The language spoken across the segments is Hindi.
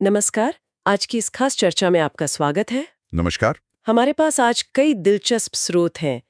नमस्कार। आज की इस खास चर्चा में आपका स्वागत है। नमस्कार। हमारे पास आज कई दिलचस्प स्रोत हैं।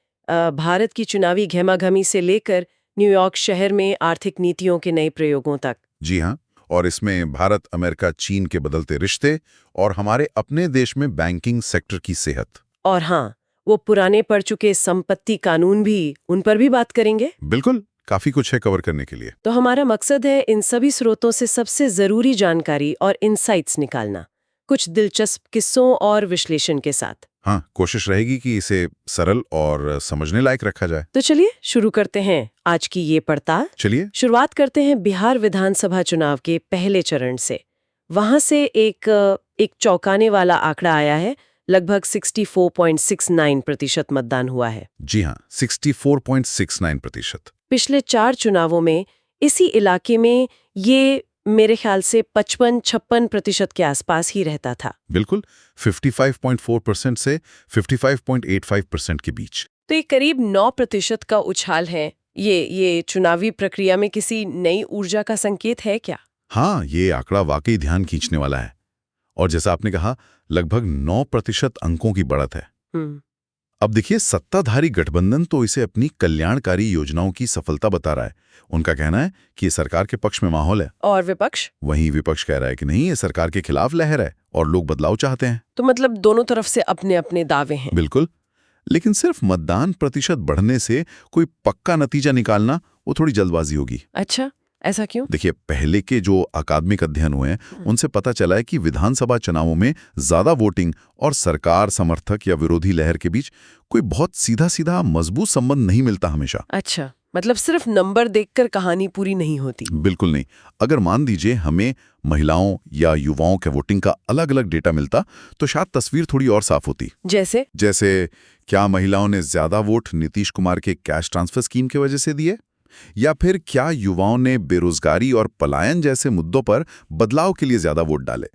भारत की चुनावी गहमागहमी से लेकर न्यूयॉर्क शहर में आर्थिक नीतियों के नए प्रयोगों तक। जी हाँ, और इसमें भारत, अमेरिका, चीन के बदलते रिश्ते और हमारे अपने देश में बैंकिंग सेक्टर की सेहत। और हाँ, वो पुराने पड़ चुके संपत्ति कानून भी, उन पर भी बात करेंगे। बिल्कुल, काफी कुछ है कवर करने के लिए। तो हमारा मकसद है इन सभी स्रोतों से सबसे जरूरी जानकारी और इनसाइट्स निकालना, कुछ दिलचस्प किस्सों और विश्लेषण के साथ। हाँ, कोशिश रहेगी कि इसे सरल और समझने लायक रखा जाए। तो चलिए शुरू करते हैं आज की ये पड़ताल। चलिए। शुरुआत करते हैं बिहार विधानसभा चुनाव के पहले चरण से। वहां से एक चौंकाने वाला आंकड़ा आया है। लगभग 64.69% मतदान हुआ है। जी हाँ, 64.69%। पिछले 4 चुनावों में इसी इलाके में ये मेरे ख्याल से 55-56% के आसपास ही रहता था। बिल्कुल, 55.4% से 55.85% के बीच। तो ये करीब 9% का उछाल है। ये चुनावी प्रक्रिया में किसी नई ऊर्जा का संकेत है क्या? हाँ, ये आंकड़ा वाकई ध्यान खींचने वाला है। और जैसा आपने कहा, लगभग 9% अंकों की बढ़त है। अब देखिए, सत्ताधारी गठबंधन तो इसे अपनी कल्याणकारी योजनाओं की सफलता बता रहा है। उनका कहना है कि ये सरकार के पक्ष में माहौल है। और विपक्ष? वहीं विपक्ष कह रहा है कि नहीं, ये सरकार के खिलाफ लहर है और लोग बदलाव चाहते हैं। तो मतलब दोनों तरफ से अपने अपने दावे हैं। बिल्कुल, लेकिन सिर्फ मतदान प्रतिशत बढ़ने से कोई पक्का नतीजा निकालना, वो थोड़ी जल्दबाजी होगी। अच्छा, ऐसा क्यों? देखिए, पहले के जो अकादमिक अध्ययन हुए हैं, उनसे पता चला है कि विधानसभा चुनावों में ज्यादा वोटिंग और सरकार समर्थक या विरोधी लहर के बीच कोई बहुत सीधा सीधा मजबूत संबंध नहीं मिलता हमेशा। अच्छा, मतलब सिर्फ नंबर देखकर कहानी पूरी नहीं होती। बिल्कुल नहीं। अगर मान दीजिए हमें महिलाओं या युवाओं के वोटिंग का अलग अलग डेटा मिलता, तो शायद तस्वीर थोड़ी और साफ होती। जैसे क्या महिलाओं ने ज्यादा वोट नीतीश कुमार के कैश ट्रांसफर स्कीम की वजह से दिए, या फिर क्या युवाओं ने बेरोजगारी और पलायन जैसे मुद्दों पर बदलाव के लिए ज्यादा वोट डाले।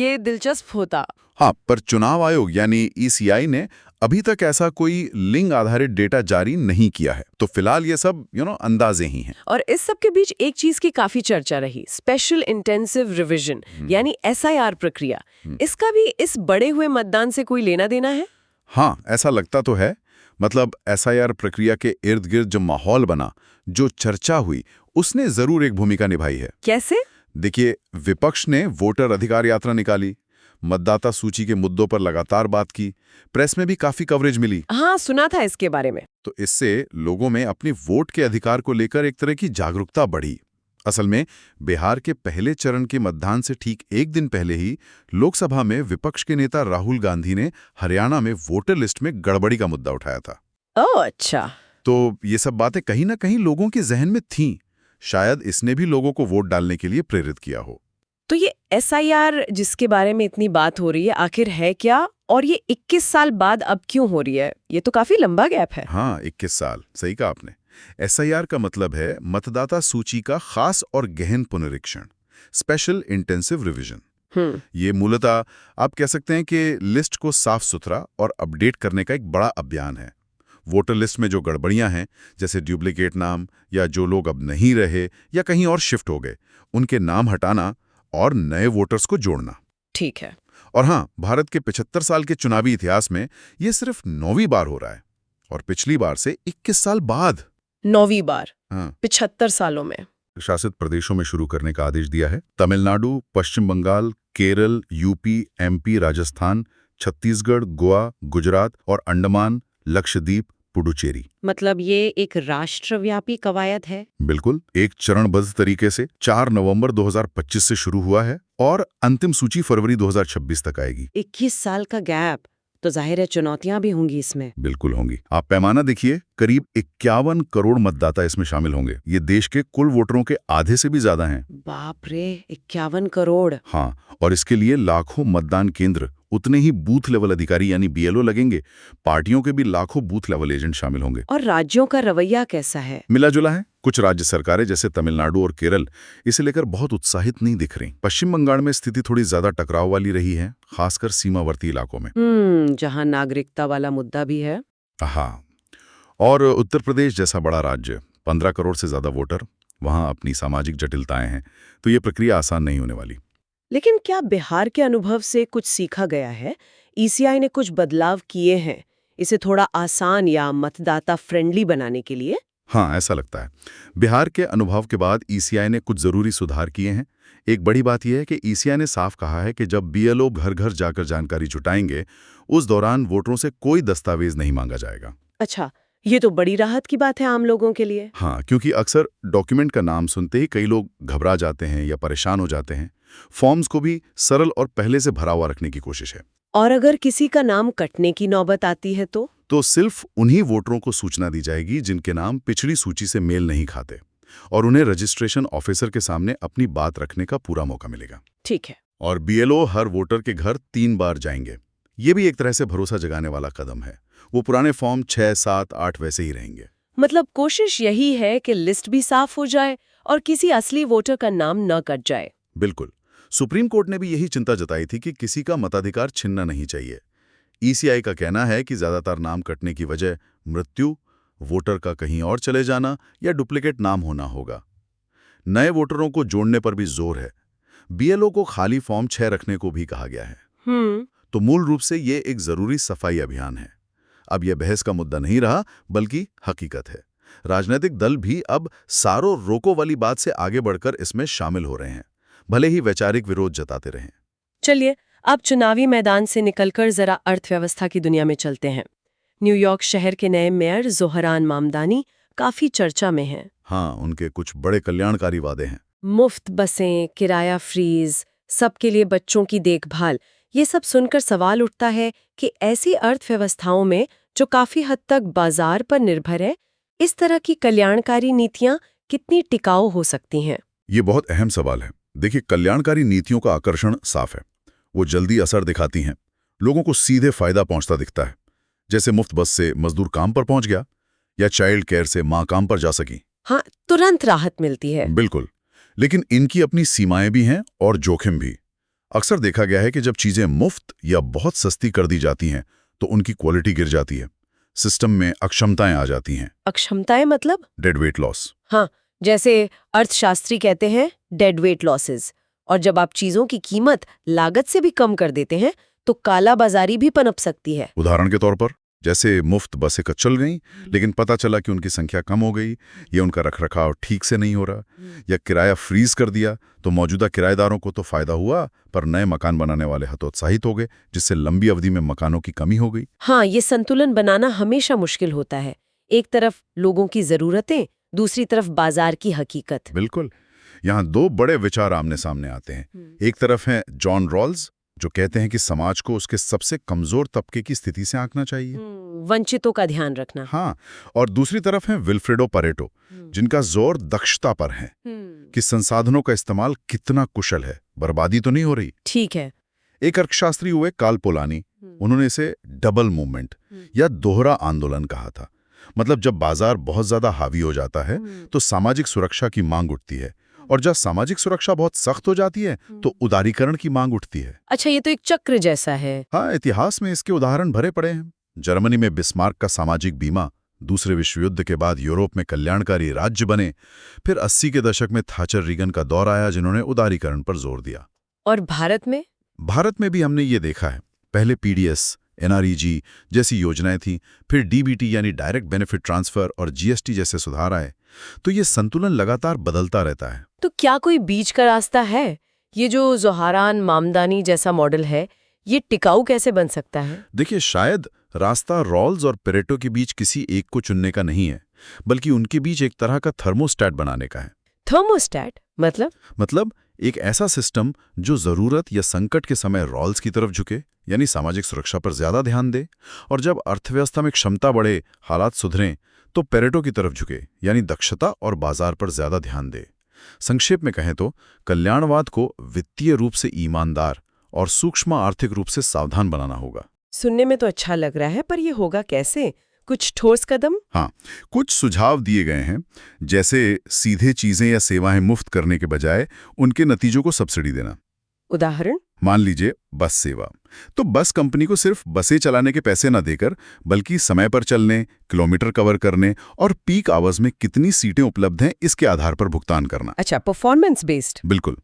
ये दिलचस्प होता। हाँ, पर चुनाव आयोग यानी ईसीआई ने अभी तक ऐसा कोई लिंग आधारित डेटा जारी नहीं किया है। तो फिलहाल ये सब अंदाजे ही हैं। और इस सब के बीच एक चीज की काफी चर्चा रही, स्पेशल इंटेंसिव रिवीजन यानी एसआईआर प्रक्रिया। इसका भी इस बढ़े हुए मतदान से कोई लेना देना है? हाँ, ऐसा लगता तो है। मतलब एसआईआर प्रक्रिया के इर्द गिर्द जो माहौल बना, जो चर्चा हुई, उसने जरूर एक भूमिका निभाई है। कैसे? देखिए, विपक्ष ने वोटर अधिकार यात्रा निकाली, मतदाता सूची के मुद्दों पर लगातार बात की, प्रेस में भी काफी कवरेज मिली। हाँ, सुना था इसके बारे में। तो इससे लोगों में अपनी वोट के अधिकार को लेकर एक तरह की जागरूकता बढ़ी। असल में बिहार के पहले चरण के मतदान से ठीक एक दिन पहले ही लोकसभा में विपक्ष के नेता राहुल गांधी ने हरियाणा में वोटर लिस्ट में गड़बड़ी का मुद्दा उठाया था। ओह अच्छा। तो ये सब बातें कहीं ना कहीं लोगों के जहन में थीं। शायद इसने भी लोगों को वोट डालने के लिए प्रेरित किया हो। तो ये एसआईआर जिसके बारे में इतनी बात हो रही है, आखिर है क्या? और ये 21 साल बाद अब क्यों हो रही है? ये तो काफी लंबा गैप है। हाँ, 21 साल, सही कहा आपने। एसआईआर का मतलब है मतदाता सूची का खास और गहन पुनरीक्षण, स्पेशल इंटेंसिव रिवीजन। ये मूलतः आप कह सकते हैं कि लिस्ट को साफ सुथरा और अपडेट करने का एक बड़ा अभियान है। वोटर लिस्ट में जो गड़बड़ियां हैं, जैसे डुप्लीकेट नाम या जो लोग अब नहीं रहे या कहीं और शिफ्ट हो गए, उनके नाम हटाना और नए वोटर्स को जोड़ना। ठीक है। और हाँ, भारत के 75 साल के चुनावी इतिहास में ये सिर्फ 9वीं बार हो रहा है, और पिछली बार से 21 साल बाद। 9वीं बार? हाँ, 75 सालों में। शासित प्रदेशों में शुरू करने का आदेश दिया है। तमिलनाडु, पश्चिम बंगाल, केरल, यूपी, एमपी, राजस्थान, छत्तीसगढ़, गोवा, गुजरात और अंडमान, लक्षद्वीप, पुडुचेरी। मतलब ये एक राष्ट्रव्यापी कवायद है? बिल्कुल, एक चरणबद्ध तरीके से 4 नवंबर 2025 से शुरू हुआ है और अंतिम सूची फरवरी 2026 तक आएगी। 21 साल का गैप, तो जाहिर है चुनौतियां भी होंगी इसमें। बिल्कुल होंगी। आप पैमाना देखिए, करीब 51 करोड़ मतदाता इसमें शामिल होंगे। ये देश के कुल वोटरों के आधे से भी ज्यादा हैं। बाप रे, 51 करोड़। हाँ, और इसके लिए लाखों मतदान केंद्र, उतने ही बूथ लेवल अधिकारी यानी बीएलओ लगेंगे। पार्टियों के भी लाखों बूथ लेवल एजेंट शामिल होंगे। और राज्यों का रवैया कैसा है? मिला जुला है। कुछ राज्य सरकारें जैसे तमिलनाडु और केरल इसे लेकर बहुत उत्साहित नहीं दिख रही। पश्चिम बंगाल में स्थिति थोड़ी ज्यादा टकराव वाली रही है, खासकर सीमावर्ती इलाकों में। जहां नागरिकता वाला मुद्दा भी है। हाँ, और उत्तर प्रदेश जैसा बड़ा राज्य, 15 करोड़ से ज्यादा वोटर, वहां अपनी सामाजिक जटिलताएं हैं, तो ये प्रक्रिया आसान नहीं होने वाली। लेकिन क्या बिहार के अनुभव से कुछ सीखा गया है? ईसीआई ने कुछ बदलाव किए हैं इसे थोड़ा आसान या मतदाता फ्रेंडली बनाने के लिए? हाँ, ऐसा लगता है। बिहार के अनुभव के बाद ईसीआई ने कुछ जरूरी सुधार किए हैं। एक बड़ी बात यह है कि ईसीआई ने साफ कहा है कि जब बीएलओ घर घर जाकर जानकारी जुटाएंगे, उस दौरान वोटरों से कोई दस्तावेज नहीं मांगा जाएगा। अच्छा, ये तो बड़ी राहत की बात है आम लोगों के लिए। हाँ, क्योंकि अक्सर डॉक्यूमेंट का नाम सुनते ही कई लोग घबरा जाते हैं या परेशान हो जाते हैं। फॉर्म्स को भी सरल और पहले से भरा हुआ रखने की कोशिश है। और अगर किसी का नाम कटने की नौबत आती है तो सिर्फ उन्हीं वोटरों को सूचना दी जाएगी जिनके नाम पिछड़ी सूची से मेल नहीं खाते, और उन्हें रजिस्ट्रेशन ऑफिसर के सामने अपनी बात रखने का पूरा मौका मिलेगा। ठीक है। और बीएलओ हर वोटर के घर 3 बार जाएंगे। ये भी एक तरह से भरोसा जगाने वाला कदम है। वो पुराने फॉर्म 6, 7, 8 वैसे ही रहेंगे। मतलब कोशिश यही है कि लिस्ट भी साफ हो जाए और किसी असली वोटर का नाम न कट जाए। बिल्कुल। सुप्रीम कोर्ट ने भी यही चिंता जताई थी कि किसी का मताधिकार छिनना नहीं चाहिए। ईसीआई का कहना है कि ज्यादातर नाम कटने की वजह मृत्यु, वोटर का कहीं और चले जाना या डुप्लीकेट नाम होना होगा। नए वोटरों को जोड़ने पर भी जोर है। बीएलओ को खाली फॉर्म 6 रखने को भी कहा गया है। तो मूल रूप से ये एक जरूरी सफाई अभियान है। अब यह बहस का मुद्दा नहीं रहा, बल्कि हकीकत है। राजनीतिक दल भी अब सारो रोको वाली बात से आगे बढ़कर इसमें शामिल हो रहे हैं, भले ही वैचारिक विरोध जताते रहें। चलिए, अब चुनावी मैदान से निकलकर जरा अर्थव्यवस्था की दुनिया में चलते हैं। न्यूयॉर्क शहर के नए मेयर ज़ोहरान मामदानी काफी चर्चा में हैं। हाँ, उनके कुछ बड़े कल्याणकारी वादे हैं। मुफ्त बसें, किराया फ्रीज, सबके लिए बच्चों की देखभाल। ये सब सुनकर सवाल उठता है कि ऐसी अर्थव्यवस्थाओं में जो काफी हद तक बाजार पर निर्भर है, इस तरह की कल्याणकारी नीतियां कितनी टिकाऊ हो सकती हैं? ये बहुत अहम सवाल है। देखिए, कल्याणकारी नीतियों का आकर्षण साफ है। वो जल्दी असर दिखाती हैं, लोगों को सीधे फायदा पहुंचता दिखता है। जैसे मुफ्त बस से मजदूर काम पर पहुंच गया, या चाइल्ड केयर से मां काम पर जा सकी। हाँ, तुरंत राहत मिलती है। बिल्कुल। लेकिन इनकी अपनी सीमाएं भी हैं और जोखिम भी। अक्सर देखा गया है कि जब चीजें मुफ्त या बहुत सस्ती कर दी जाती हैं, तो उनकी क्वालिटी गिर जाती है। सिस्टम में अक्षमताएं आ जाती हैं। अक्षमताएं मतलब? Dead weight loss. हाँ, जैसे अर्थशास्त्री कहते हैं डेड वेट लॉसेस। और जब आप चीजों की कीमत लागत से भी कम कर देते हैं, तो काला बाजारी भी पनप सकती है। उदाहरण के तौर पर, जैसे मुफ्त बसें चल गईं, लेकिन पता चला कि उनकी संख्या कम हो गई, या उनका रखरखाव ठीक से नहीं हो रहा, या किराया फ्रीज कर दिया, तो मौजूदा किराएदारों को तो फायदा हुआ, पर नए मकान बनाने वाले हतोत्साहित हो गए, जिससे लंबी अवधि में मकानों की कमी हो गई। हाँ, ये संतुलन बनाना हमेशा मुश्किल होता है। एक तरफ लोगों की जरूरतें, दूसरी तरफ बाजार की हकीकत। बिल्कुल। यहाँ 2 बड़े विचार आमने सामने आते हैं। एक तरफ है जॉन रॉल्स, जो कहते हैं कि समाज को उसके सबसे कमजोर तबके की स्थिति से आंकना चाहिए, वंचितों का ध्यान रखना। हाँ, और दूसरी तरफ है विल्फ्रेडो परेटो, जिनका जोर दक्षता पर है, कि संसाधनों का इस्तेमाल कितना कुशल है, बर्बादी तो नहीं हो रही। ठीक है। एक अर्थशास्त्री हुए कार्ल पोलानी, उन्होंने इसे डबल मूवमेंट या दोहरा आंदोलन कहा था। मतलब जब बाजार बहुत ज्यादा हावी हो जाता है, तो सामाजिक सुरक्षा की मांग उठती है, और जब सामाजिक सुरक्षा बहुत सख्त हो जाती है, तो उदारीकरण की मांग उठती है। अच्छा, ये तो एक चक्र जैसा है। हाँ, इतिहास में इसके उदाहरण भरे पड़े हैं। जर्मनी में बिस्मार्क का सामाजिक बीमा दूसरे विश्व युद्ध के बाद यूरोप में कल्याणकारी राज्य बने। फिर 80 के दशक में थाचर रीगन का दौर आया, जिन्होंने उदारीकरण पर जोर दिया। और भारत में? भारत में भी हमने ये देखा है। पहले पीडीएस, एनआरईजी जैसी योजनाएं थी, फिर डीबीटी यानी डायरेक्ट बेनिफिट ट्रांसफर और जीएसटी जैसे सुधार आए। तो ये संतुलन लगातार बदलता रहता है। तो क्या कोई बीच का रास्ता है? ये जो ज़ोहरान मामदानी जैसा मॉडल है, ये टिकाऊ कैसे बन सकता है? देखिए, शायद रास्ता रॉल्स और पेरेटो के बीच किसी एक को चुनने का नहीं है, बल्कि उनके बीच एक तरह का थर्मोस्टैट बनाने का है। थर्मोस्टैट मतलब एक ऐसा सिस्टम जो जरूरत या संकट के समय रॉल्स की तरफ झुके, यानी सामाजिक सुरक्षा पर ज्यादा ध्यान दे, और जब अर्थव्यवस्था में क्षमता बढ़े, हालात सुधरें, तो पेरेटो की तरफ झुके, यानी दक्षता और बाजार पर ज्यादा ध्यान दे। संक्षेप में कहें तो कल्याणवाद को वित्तीय रूप से ईमानदार और सूक्ष्म आर्थिक रूप से सावधान बनाना होगा। सुनने में तो अच्छा लग रहा है, पर ये होगा कैसे? कुछ ठोस कदम? हाँ, कुछ सुझाव दिए गए हैं, जैसे सीधे चीजें या सेवाएं मुफ्त करने के बजाय उनके नतीजों को सब्सिडी देना। उदाहरण? मान लीजिए बस सेवा, तो बस कंपनी को सिर्फ बसें चलाने के पैसे न देकर, बल्कि समय पर चलने, किलोमीटर कवर करने और पीक आवर्स में कितनी सीटें उपलब्ध हैं, इसके आधार पर भुगतान करना। अच्छा, परफॉर्मेंस बेस्ड। बिल्कुल।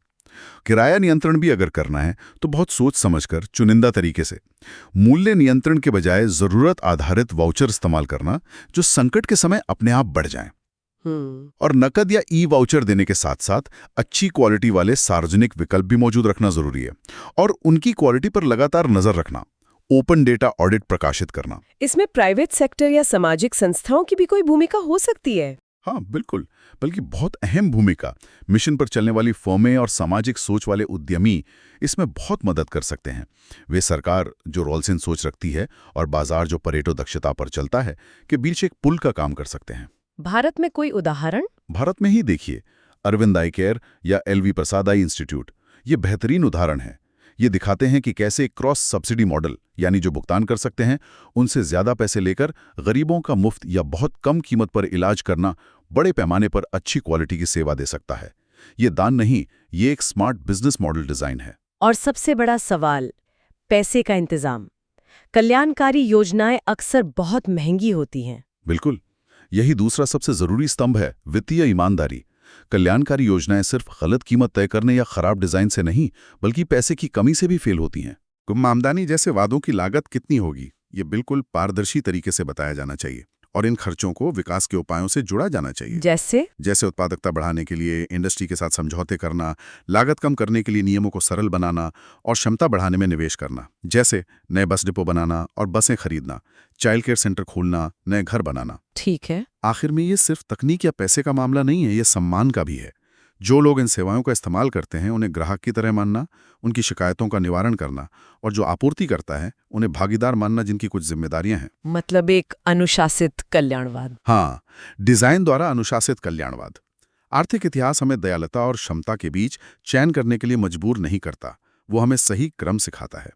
किराया नियंत्रण भी अगर करना है तो बहुत सोच समझकर चुनिंदा तरीके से। मूल्य नियंत्रण के बजाय जरूरत आधारित वाउचर इस्तेमाल करना जो संकट के समय अपने आप बढ़ जाएं। और नकद या ई वाउचर देने के साथ साथ अच्छी क्वालिटी वाले सार्वजनिक विकल्प भी मौजूद रखना जरूरी है और उनकी क्वालिटी पर लगातार नजर रखना। ओपन डेटा ऑडिट प्रकाशित करना। इसमें प्राइवेट सेक्टर या सामाजिक संस्थाओं की भी कोई भूमिका हो सकती है? हाँ बिल्कुल, बल्कि बहुत अहम भूमिका। मिशन पर चलने वाली फर्में और सामाजिक सोच वाले उद्यमी इसमें बहुत मदद कर सकते हैं। वे सरकार जो रोल्सन सोच रखती है और बाजार जो परेटो दक्षता पर चलता है के बीच एक पुल का काम कर सकते हैं। भारत में कोई उदाहरण? भारत में ही देखिए, अरविंद आई केयर या एलवी प्रसाद आई इंस्टीट्यूट, ये बेहतरीन उदाहरण है। ये दिखाते हैं कि कैसे क्रॉस सब्सिडी मॉडल, यानी जो भुगतान कर सकते हैं उनसे ज्यादा पैसे लेकर गरीबों का मुफ्त या बहुत कम कीमत पर इलाज करना बड़े पैमाने पर अच्छी क्वालिटी की सेवा दे सकता है। ये दान नहीं, ये एक स्मार्ट बिजनेस मॉडल डिजाइन है। और सबसे बड़ा सवाल, पैसे का इंतजाम। कल्याणकारी योजनाएं अक्सर बहुत महंगी होती हैं। बिल्कुल, यही दूसरा सबसे जरूरी स्तंभ है, वित्तीय ईमानदारी। कल्याणकारी योजनाएं सिर्फ गलत कीमत तय करने या खराब डिजाइन से नहीं, बल्कि पैसे की कमी से भी फेल होती हैं। गुम आमदनी जैसे वादों की लागत कितनी होगी, ये बिल्कुल पारदर्शी तरीके से बताया जाना चाहिए और इन खर्चों को विकास के उपायों से जुड़ा जाना चाहिए। जैसे उत्पादकता बढ़ाने के लिए इंडस्ट्री के साथ समझौते करना, लागत कम करने के लिए नियमों को सरल बनाना और क्षमता बढ़ाने में निवेश करना, जैसे नए बस डिपो बनाना और बसें खरीदना, चाइल्ड केयर सेंटर खोलना, नए घर बनाना। ठीक है। आखिर में ये सिर्फ तकनीक या पैसे का मामला नहीं है, ये सम्मान का भी है। जो लोग इन सेवाओं का इस्तेमाल करते हैं उन्हें ग्राहक की तरह मानना, उनकी शिकायतों का निवारण करना और जो आपूर्ति करता है उन्हें भागीदार मानना जिनकी कुछ जिम्मेदारियां हैं। मतलब एक अनुशासित कल्याणवाद। हाँ, डिजाइन द्वारा अनुशासित कल्याणवाद। आर्थिक इतिहास हमें दयालुता और क्षमता के बीच चयन करने के लिए मजबूर नहीं करता, वो हमें सही क्रम सिखाता है।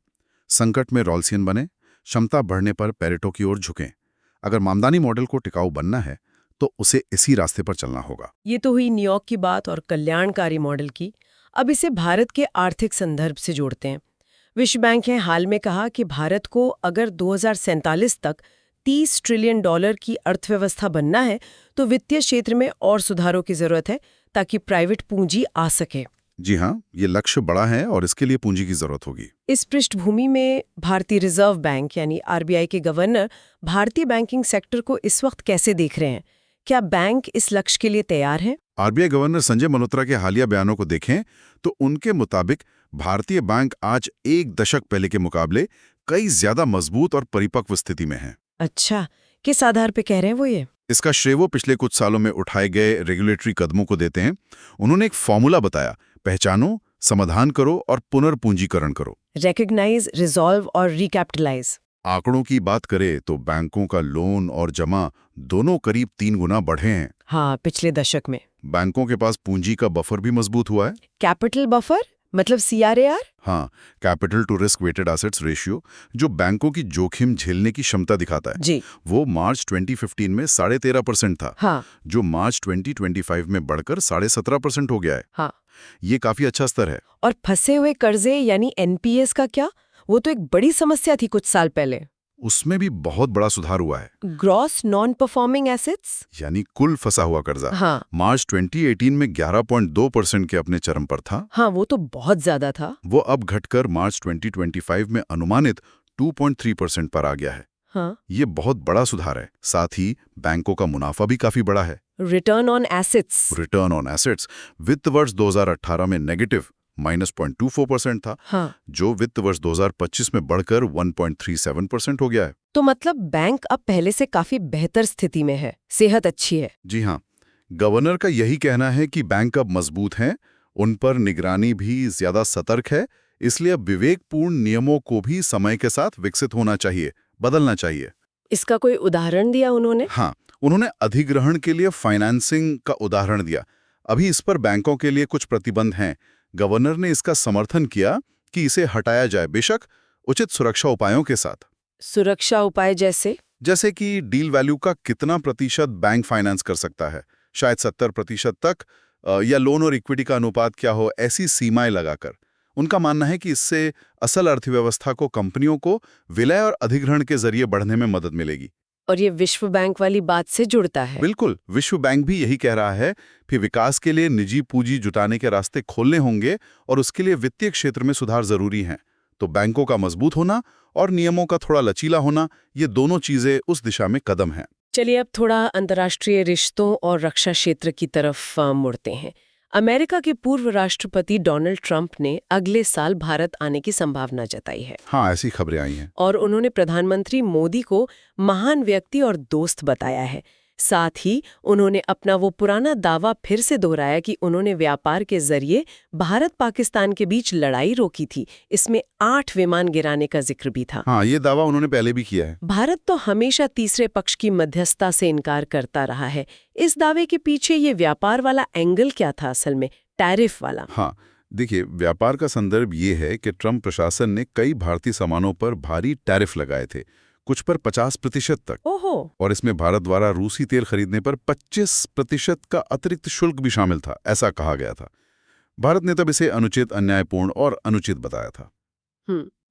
संकट में रॉल्सियन बने, क्षमता बढ़ने पर पेरेटो की ओर झुकें। अगर मामदानी मॉडल को टिकाऊ बनना है तो उसे इसी रास्ते पर चलना होगा। ये तो हुई न्यूयॉर्क की बात और कल्याणकारी मॉडल की। अब इसे भारत के आर्थिक संदर्भ से जोड़ते हैं। विश्व बैंक ने हाल में कहा कि भारत को अगर 2047 तक $30 ट्रिलियन की अर्थव्यवस्था बनना है तो वित्तीय क्षेत्र में और सुधारों की जरूरत है ताकि प्राइवेट पूंजी आ सके। जी हाँ, ये लक्ष्य बड़ा है और इसके लिए पूंजी की जरूरत होगी। इस पृष्ठभूमि में भारतीय रिजर्व बैंक यानी आरबीआई के गवर्नर भारतीय बैंकिंग सेक्टर को इस वक्त कैसे देख रहे हैं? क्या बैंक इस लक्ष्य के लिए तैयार है? आरबीआई गवर्नर संजय मल्होत्रा के हालिया बयानों को देखें तो उनके मुताबिक भारतीय बैंक आज एक दशक पहले के मुकाबले कई ज्यादा मजबूत और परिपक्व स्थिति में है। अच्छा, किस आधार पे कह रहे हैं वो ये? इसका श्रेय वो पिछले कुछ सालों में उठाए गए रेगुलेटरी कदमों को देते हैं। उन्होंने एक फॉर्मूला बताया, पहचानो, समाधान करो और पुनर्पूंजीकरण करो। रिकॉग्नाइज, रिजॉल्व और रिकैपिटलाइज। आंकड़ों की बात करें तो बैंकों का लोन और जमा दोनों करीब 3 गुना बढ़े हैं। हाँ, पिछले दशक में। बैंकों के पास पूंजी का बफर भी मजबूत हुआ है। कैपिटल बफर मतलब CRAR? हाँ, capital to risk weighted assets ratio, जो बैंकों की जोखिम झेलने की क्षमता दिखाता है जी। वो मार्च 2015 में 13.5% था। हाँ। जो मार्च 2025 में बढ़कर 17.5% हो गया है। हाँ। ये काफी अच्छा स्तर है। और फंसे हुए कर्जे यानी NPS का क्या? वो तो एक बड़ी समस्या थी कुछ साल पहले। उसमें भी बहुत बड़ा सुधार हुआ है। ग्रॉस नॉन परफॉर्मिंग एसेट्स यानी कुल फंसा हुआ कर्जा। हाँ। मार्च 2018 में 11.2% के अपने चरम पर था। हाँ, वो तो बहुत ज्यादा था। वो अब घटकर मार्च 2025 में अनुमानित 2.3% पर आ गया है। हाँ। ये बहुत बड़ा सुधार है। साथ ही बैंकों का मुनाफा भी काफी बड़ा है। रिटर्न ऑन एसेट्स वित्त वर्ष 2018 में नेगेटिव -0.24% था। हाँ। जो वित्त वर्ष 2025 में बढ़कर 1.37% हो गया है। तो मतलब बैंक अब पहले से काफी बेहतर स्थिति में है, सेहत अच्छी है। जी हाँ, गवर्नर का यही कहना है कि बैंक अब मजबूत हैं, उन पर निगरानी भी ज्यादा सतर्क है, इसलिए अब विवेकपूर्ण नियमों को भी समय के साथ विकसित होना चाहिए, बदलना चाहिए। इसका कोई उदाहरण दिया उन्होंने? हाँ, उन्होंने अधिग्रहण के लिए फाइनेंसिंग का उदाहरण दिया। अभी इस पर बैंकों के लिए कुछ प्रतिबंध हैं। गवर्नर ने इसका समर्थन किया कि इसे हटाया जाए, बेशक उचित सुरक्षा उपायों के साथ। सुरक्षा उपाय जैसे कि डील वैल्यू का कितना प्रतिशत बैंक फाइनेंस कर सकता है, शायद 70% तक, या लोन और इक्विटी का अनुपात क्या हो, ऐसी सीमाएं लगाकर। उनका मानना है कि इससे असल अर्थव्यवस्था को, कंपनियों को विलय और अधिग्रहण के जरिए बढ़ने में मदद मिलेगी। और ये विश्व बैंक वाली बात से जुड़ता है। बिल्कुल, विश्व बैंक भी यही कह रहा है। फिर विकास के लिए निजी पूंजी जुटाने के रास्ते खोलने होंगे और उसके लिए वित्तीय क्षेत्र में सुधार जरूरी हैं। तो बैंकों का मजबूत होना और नियमों का थोड़ा लचीला होना, ये दोनों चीजें उस दिशा में कदम हैं। चलिए अब थोड़ा अंतर्राष्ट्रीय रिश्तों और रक्षा क्षेत्र की तरफ मुड़ते हैं। अमेरिका के पूर्व राष्ट्रपति डोनाल्ड ट्रंप ने अगले साल भारत आने की संभावना जताई है। हाँ, ऐसी खबरें आई हैं। और उन्होंने प्रधानमंत्री मोदी को महान व्यक्ति और दोस्त बताया है। साथ ही उन्होंने अपना वो पुराना दावा फिर से दोहराया कि उन्होंने व्यापार के जरिए भारत पाकिस्तान के बीच लड़ाई रोकी थी। इसमें 8 विमान गिराने का जिक्र भी था। हाँ, ये दावा उन्होंने पहले भी किया है। भारत तो हमेशा तीसरे पक्ष की मध्यस्थता से इनकार करता रहा है। इस दावे के पीछे ये व्यापार वाला एंगल क्या था असल में, टैरिफ वाला? हाँ, देखिए, व्यापार का संदर्भ ये है कि ट्रंप प्रशासन ने कई भारतीय सामानों पर भारी टैरिफ लगाए थे, कुछ पर 50% तक। ओहो। और इसमें भारत द्वारा रूसी तेल खरीदने पर 25% का अतिरिक्त शुल्क भी शामिल था, ऐसा कहा गया था। भारत ने तब इसे अनुचित, अन्यायपूर्ण और अनुचित बताया था।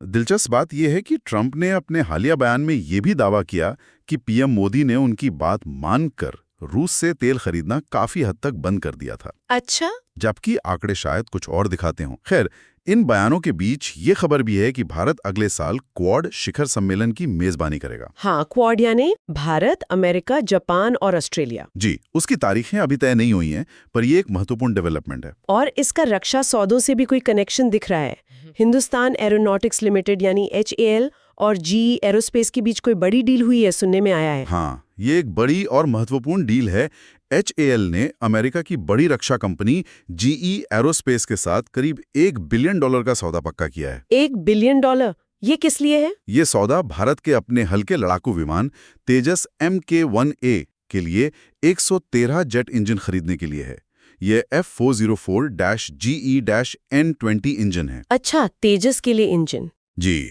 दिलचस्प बात यह है कि ट्रंप ने अपने हालिया बयान में ये भी दावा किया कि पीएम मोदी ने उनकी बात मानकर रूस से तेल खरीदना काफी हद तक बंद कर दिया था। अच्छा। जबकि आंकड़े शायद कुछ और दिखाते हों। खैर, इन बयानों के बीच ये खबर भी है कि भारत अगले साल क्वाड शिखर सम्मेलन की मेजबानी करेगा। हाँ, क्वाड यानी भारत, अमेरिका, जापान और ऑस्ट्रेलिया। जी, उसकी तारीखें अभी तय नहीं हुई हैं, पर ये एक महत्वपूर्ण डेवलपमेंट है। और इसका रक्षा सौदों से भी कोई कनेक्शन दिख रहा है? हिंदुस्तान एरोनॉटिक्स लिमिटेड यानी HAL और GE एरोस्पेस के बीच कोई बड़ी डील हुई है, सुनने में आया है। हाँ, ये एक बड़ी और महत्वपूर्ण डील है। HAL ने अमेरिका की बड़ी रक्षा कंपनी GE एरोस्पेस के साथ करीब $1 बिलियन का सौदा पक्का किया है। $1 बिलियन? ये किस लिए है? ये सौदा भारत के अपने हल्के लड़ाकू विमान तेजस MK-1A के लिए 113 जेट इंजन खरीदने के लिए है। ये F404-GE-N20 इंजन है। अच्छा, तेजस के लिए इंजन। जी,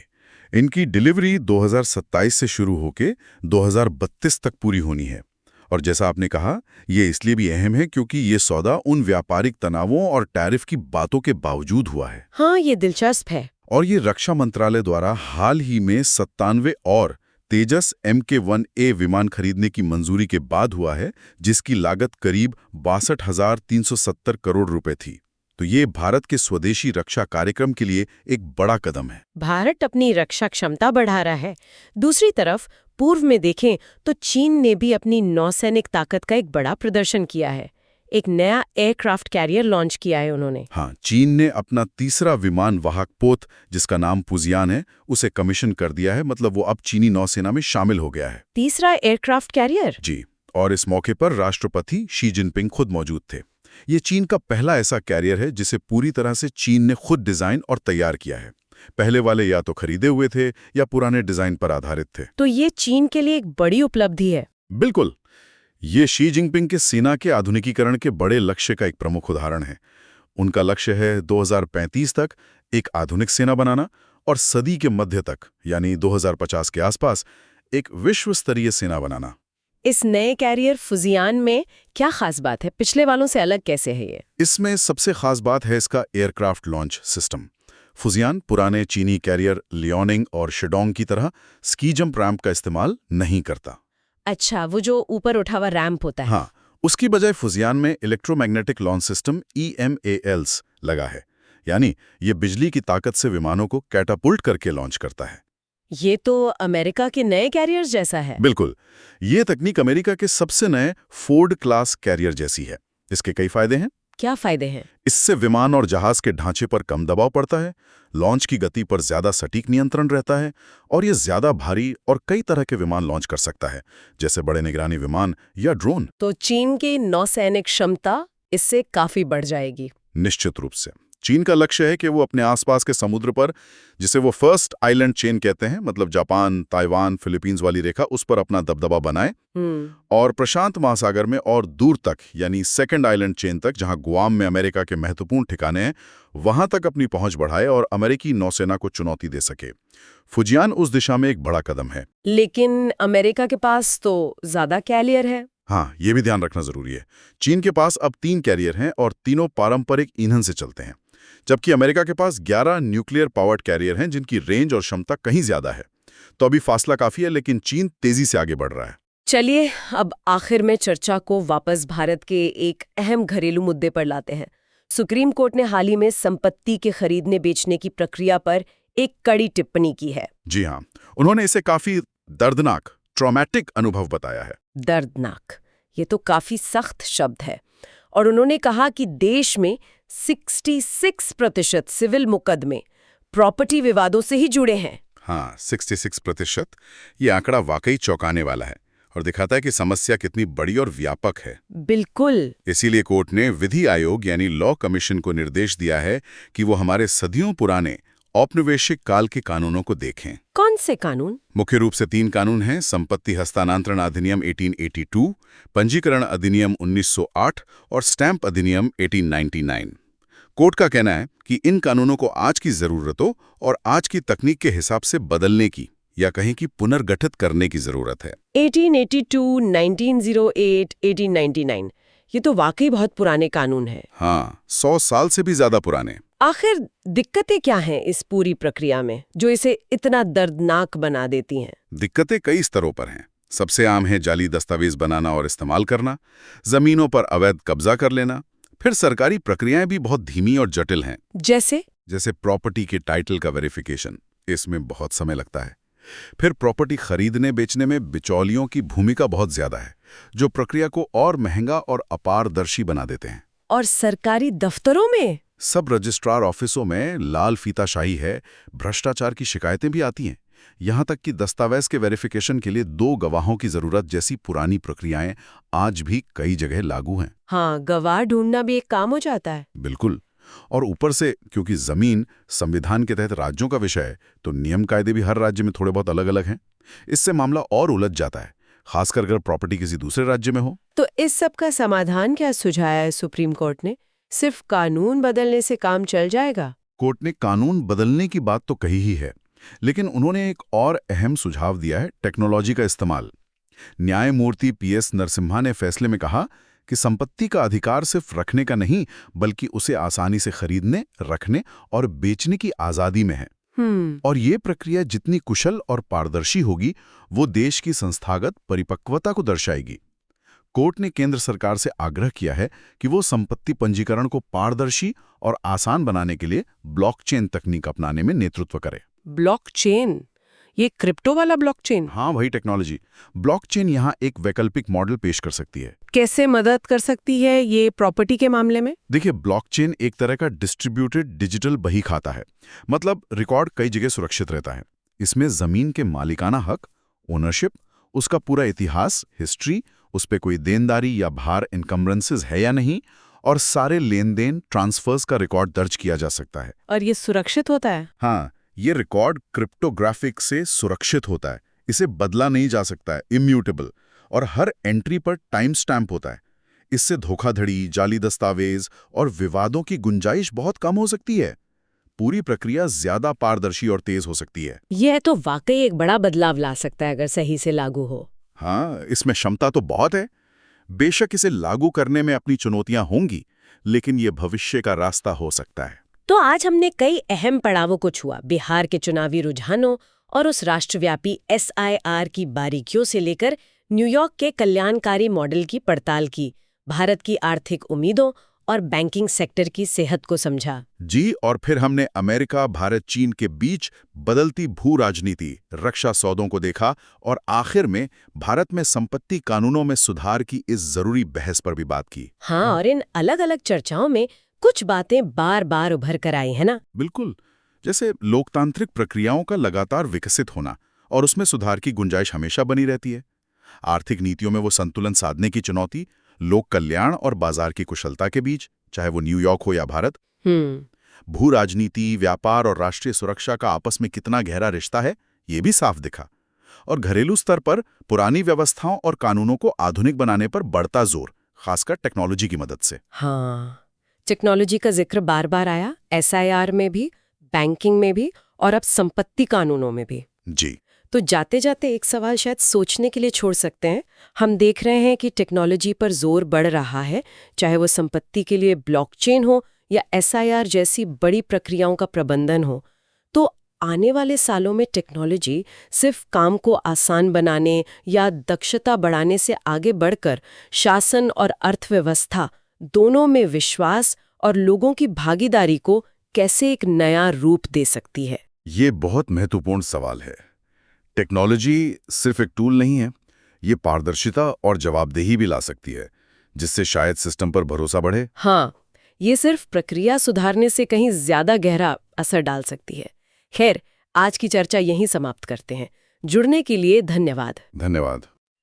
इनकी डिलीवरी 2027 से शुरू होकर 2032 तक पूरी होनी है। और जैसा आपने कहा, ये इसलिए भी अहम है क्योंकि ये सौदा उन व्यापारिक तनावों और टैरिफ की बातों के बावजूद हुआ है। हाँ, ये दिलचस्प है। और ये रक्षा मंत्रालय द्वारा हाल ही में 97 और तेजस MK-1A विमान खरीदने की मंजूरी के बाद हुआ है, जिसकी लागत करीब 62,370 करोड़ रुपए थी। तो ये भारत के स्वदेशी रक्षा कार्यक्रम के लिए एक बड़ा कदम है। भारत अपनी रक्षा क्षमता बढ़ा रहा है। दूसरी तरफ पूर्व में देखें तो चीन ने भी अपनी नौसैनिक ताकत का एक बड़ा प्रदर्शन किया है। एक नया एयरक्राफ्ट कैरियर लॉन्च किया है उन्होंने। हाँ, चीन ने अपना तीसरा विमान वाहक पोत, जिसका नाम पुजियान है, उसे कमीशन कर दिया है। मतलब वो अब चीनी नौसेना में शामिल हो गया है। तीसरा एयरक्राफ्ट कैरियर? जी, और इस मौके पर राष्ट्रपति शी जिनपिंग खुद मौजूद थे। ये चीन का पहला ऐसा कैरियर है जिसे पूरी तरह से चीन ने खुद डिजाइन और तैयार किया है। पहले वाले या तो खरीदे हुए थे या पुराने डिजाइन पर आधारित थे। तो ये चीन के लिए एक बड़ी उपलब्धि है। बिल्कुल, ये शी जिनपिंग के सेना के आधुनिकीकरण के बड़े लक्ष्य का एक प्रमुख उदाहरण है। उनका लक्ष्य है 2035 तक एक आधुनिक सेना बनाना और सदी के मध्य तक यानी 2050 के आसपास एक विश्व स्तरीय सेना बनाना। इस नए कैरियर फुजियान में क्या खास बात है? पिछले वालों से अलग कैसे है ये? इसमें सबसे खास बात है इसका एयरक्राफ्ट लॉन्च सिस्टम। फुजियान पुराने चीनी कैरियर लियोनिंग और शिडोंग की तरह स्की जंप रैंप का इस्तेमाल नहीं करता। अच्छा, वो जो ऊपर उठा हुआ रैंप होता है। हाँ, उसकी बजाय फुजियान में इलेक्ट्रोमैग्नेटिक लॉन्च सिस्टम EMALs लगा है। यानी ये बिजली की ताकत से विमानों को कैटापुल्ट करके लॉन्च करता है। ये तो अमेरिका के नए कैरियर्स जैसा है। बिल्कुल, ये तकनीक अमेरिका के सबसे नए फोर्ड क्लास कैरियर जैसी है। इसके कई फायदे हैं। क्या फायदे हैं? इससे विमान और जहाज के ढांचे पर कम दबाव पड़ता है, लॉन्च की गति पर ज्यादा सटीक नियंत्रण रहता है और ये ज्यादा भारी और कई तरह के विमान लॉन्च कर सकता है, जैसे बड़े निगरानी विमान या ड्रोन। तो चीन की नौसैनिक क्षमता इससे काफी बढ़ जाएगी। निश्चित रूप से। चीन का लक्ष्य है कि वो अपने आसपास के समुद्र पर, जिसे वो फर्स्ट आइलैंड चेन कहते हैं, मतलब जापान, ताइवान, फिलीपींस वाली रेखा, उस पर अपना दबदबा बनाए और प्रशांत महासागर में और दूर तक यानी सेकंड आइलैंड चेन तक, जहां गुआम में अमेरिका के महत्वपूर्ण ठिकाने हैं, वहां तक अपनी पहुंच बढ़ाए और अमेरिकी नौसेना को चुनौती दे सके। फुजियान उस दिशा में एक बड़ा कदम है। लेकिन अमेरिका के पास तो ज्यादा कैरियर है। हाँ, ये भी ध्यान रखना जरूरी है। चीन के पास अब 3 कैरियर हैं और तीनों पारंपरिक ईंधन से चलते हैं, जबकि अमेरिका के पास 11 न्यूक्लियर पावर्ड कैरियर हैं जिनकी रेंज और क्षमता कहीं ज्यादा है। तो अभी फासला काफी है, लेकिन चीन तेजी से आगे बढ़ रहा है। चलिए अब आखिर में चर्चा को वापस भारत के एक अहम घरेलू मुद्दे पर लाते हैं। सुप्रीम कोर्ट ने हाल ही में संपत्ति के खरीदने बेचने की प्रक्रिया पर एक कड़ी टिप्पणी की है। जी हाँ, उन्होंने इसे काफी दर्दनाक, ट्रॉमेटिक अनुभव बताया है। दर्दनाक, ये तो काफी सख्त शब्द है। और उन्होंने कहा कि देश में 66% सिविल मुकदमे प्रॉपर्टी विवादों से ही जुड़े हैं। हाँ, 66%। ये आंकड़ा वाकई चौंकाने वाला है और दिखाता है कि समस्या कितनी बड़ी और व्यापक है। बिल्कुल। इसीलिए कोर्ट ने विधि आयोग यानी लॉ कमीशन को निर्देश दिया है कि वो हमारे सदियों पुराने औपनिवेशिक काल के कानूनों को देखें। कौन से कानून? मुख्य रूप से 3 कानून हैं: संपत्ति हस्तांतरण अधिनियम 1882, पंजीकरण अधिनियम 1908 और स्टैंप अधिनियम 1899। कोर्ट का कहना है कि इन कानूनों को आज की जरूरतों और आज की तकनीक के हिसाब से बदलने की या कहीं की पुनर्गठित करने की जरूरत है। 1882, 1908, 1899, ये तो वाकई बहुत पुराने कानून हैं। हाँ, 100 साल से भी ज्यादा पुराने। आखिर दिक्कतें क्या हैं इस पूरी प्रक्रिया में जो इसे इतना दर्दनाक बना देती हैं? दिक्कतें कई स्तरों पर हैं। सबसे आम है जाली दस्तावेज बनाना और इस्तेमाल करना, जमीनों पर अवैध कब्जा कर लेना। फिर सरकारी प्रक्रियाएं भी बहुत धीमी और जटिल हैं। जैसे प्रॉपर्टी के टाइटल का वेरिफिकेशन, इसमें बहुत समय लगता है। फिर प्रॉपर्टी खरीदने बेचने में बिचौलियों की भूमिका बहुत ज्यादा है, जो प्रक्रिया को और महंगा और अपारदर्शी बना देते हैं। और सरकारी दफ्तरों में सब रजिस्ट्रार ऑफिसों में लाल फीताशाही है, भ्रष्टाचार की शिकायतें भी आती हैं। यहां तक कि दस्तावेज के वेरिफिकेशन के लिए 2 गवाहों की जरूरत जैसी पुरानी प्रक्रियाएं आज भी कई जगह लागू हैं। हाँ, गवाह ढूंढना भी एक काम हो जाता है। बिल्कुल। और ऊपर से क्योंकि जमीन संविधान के तहत राज्यों का विषय है, तो नियम कायदे भी हर राज्य में थोड़े बहुत अलग-अलग हैं। इससे मामला और उलझ जाता है, खासकर अगर प्रॉपर्टी किसी दूसरे राज्य में हो। तो इस सब का समाधान क्या सुझाया है सुप्रीम कोर्ट ने? सिर्फ कानून बदलने से काम चल जाएगा? कोर्ट ने कानून बदलने की बात तो कही ही है, लेकिन उन्होंने एक और अहम सुझाव दिया है: टेक्नोलॉजी का इस्तेमाल। न्यायमूर्ति PS नरसिम्हा ने फैसले में कहा कि संपत्ति का अधिकार सिर्फ रखने का नहीं, बल्कि उसे आसानी से खरीदने, रखने और बेचने की आजादी में है। और ये प्रक्रिया जितनी कुशल और पारदर्शी होगी, वो देश की संस्थागत परिपक्वता को दर्शाएगी। कोर्ट ने केंद्र सरकार से आग्रह किया है कि वो संपत्ति पंजीकरण को पारदर्शी और आसान बनाने के लिए ब्लॉकचेन तकनीक अपनाने में नेतृत्व करे। ब्लॉकचेन? ये क्रिप्टो वाला ब्लॉकचेन? हाँ, वही टेक्नोलॉजी। ब्लॉकचेन यहाँ एक वैकल्पिक मॉडल पेश कर सकती है। कैसे मदद कर सकती है ये प्रॉपर्टी के मामले में? देखिए, ब्लॉकचेन एक तरह का डिस्ट्रीब्यूटेड डिजिटल बही खाता है। मतलब रिकॉर्ड कई जगह सुरक्षित रहता है। इसमें जमीन के मालिकाना हक, ओनरशिप, उसका पूरा इतिहास, हिस्ट्री, उस पे कोई देनदारी या भार इनकम्बरेंसेस है या नहीं, और सारे लेन देन ट्रांसफर्स का रिकॉर्ड दर्ज किया जा सकता है। और ये सुरक्षित होता है? हाँ, ये रिकॉर्ड क्रिप्टोग्राफिक से सुरक्षित होता है। इसे बदला नहीं जा सकता है, इम्यूटेबल। और हर एंट्री पर टाइम स्टैंप होता है। इससे धोखाधड़ी, जाली दस्तावेज और विवादों की गुंजाइश बहुत कम हो सकती है। पूरी प्रक्रिया ज्यादा पारदर्शी और तेज हो सकती है। यह तो वाकई एक बड़ा बदलाव ला सकता है अगर सही से लागू हो। हाँ, इसमें क्षमता तो बहुत है। बेशक इसे लागू करने में अपनी चुनौतियां होंगी, लेकिन ये भविष्य का रास्ता हो सकता है। तो आज हमने कई अहम पड़ावों को छुआ, बिहार के चुनावी रुझानों और उस राष्ट्रव्यापी SIR की बारीकियों से लेकर न्यूयॉर्क के कल्याणकारी मॉडल की पड़ताल की, भारत की आर्थिक उम्मीदों और बैंकिंग सेक्टर की सेहत को समझा। जी, और फिर हमने अमेरिका, भारत, चीन के बीच बदलती भू राजनीति, रक्षा सौदों को देखा, और आखिर में भारत में संपत्ति कानूनों में सुधार की इस जरूरी बहस पर भी बात की। हाँ, और इन अलग-अलग चर्चाओं में कुछ बातें बार-बार उभर कर आई है ना? बिल्कुल। जैसे लोकतांत्रिक प्रक्रियाओं का लगातार विकसित होना और उसमें सुधार की गुंजाइश हमेशा बनी रहती है। आर्थिक नीतियों में वो संतुलन साधने की चुनौती, लोक कल्याण और बाजार की कुशलता के बीच, चाहे वो न्यूयॉर्क हो या भारत। भू राजनीति, व्यापार और राष्ट्रीय सुरक्षा का आपस में कितना गहरा रिश्ता है, ये भी साफ दिखा। और घरेलू स्तर पर पुरानी व्यवस्थाओं और कानूनों को आधुनिक बनाने पर बढ़ता जोर, खासकर टेक्नोलॉजी की मदद से। हाँ, टेक्नोलॉजी का जिक्र बार बार आया, SIR में भी, बैंकिंग में भी और अब संपत्ति कानूनों में भी। जी। तो जाते जाते एक सवाल शायद सोचने के लिए छोड़ सकते हैं। हम देख रहे हैं कि टेक्नोलॉजी पर जोर बढ़ रहा है, चाहे वो संपत्ति के लिए ब्लॉकचेन हो या SIR जैसी बड़ी प्रक्रियाओं का प्रबंधन हो। तो आने वाले सालों में टेक्नोलॉजी सिर्फ काम को आसान बनाने या दक्षता बढ़ाने से आगे बढ़कर शासन और अर्थव्यवस्था दोनों में विश्वास और लोगों की भागीदारी को कैसे एक नया रूप दे सकती है? ये बहुत महत्वपूर्ण सवाल है। टेक्नोलॉजी सिर्फ एक टूल नहीं है, ये पारदर्शिता और जवाबदेही भी ला सकती है, जिससे शायद सिस्टम पर भरोसा बढ़े। हाँ, ये सिर्फ प्रक्रिया सुधारने से कहीं ज्यादा गहरा असर डाल सकती है। खैर, आज की चर्चा यहीं समाप्त करते हैं। जुड़ने के लिए धन्यवाद। धन्यवाद।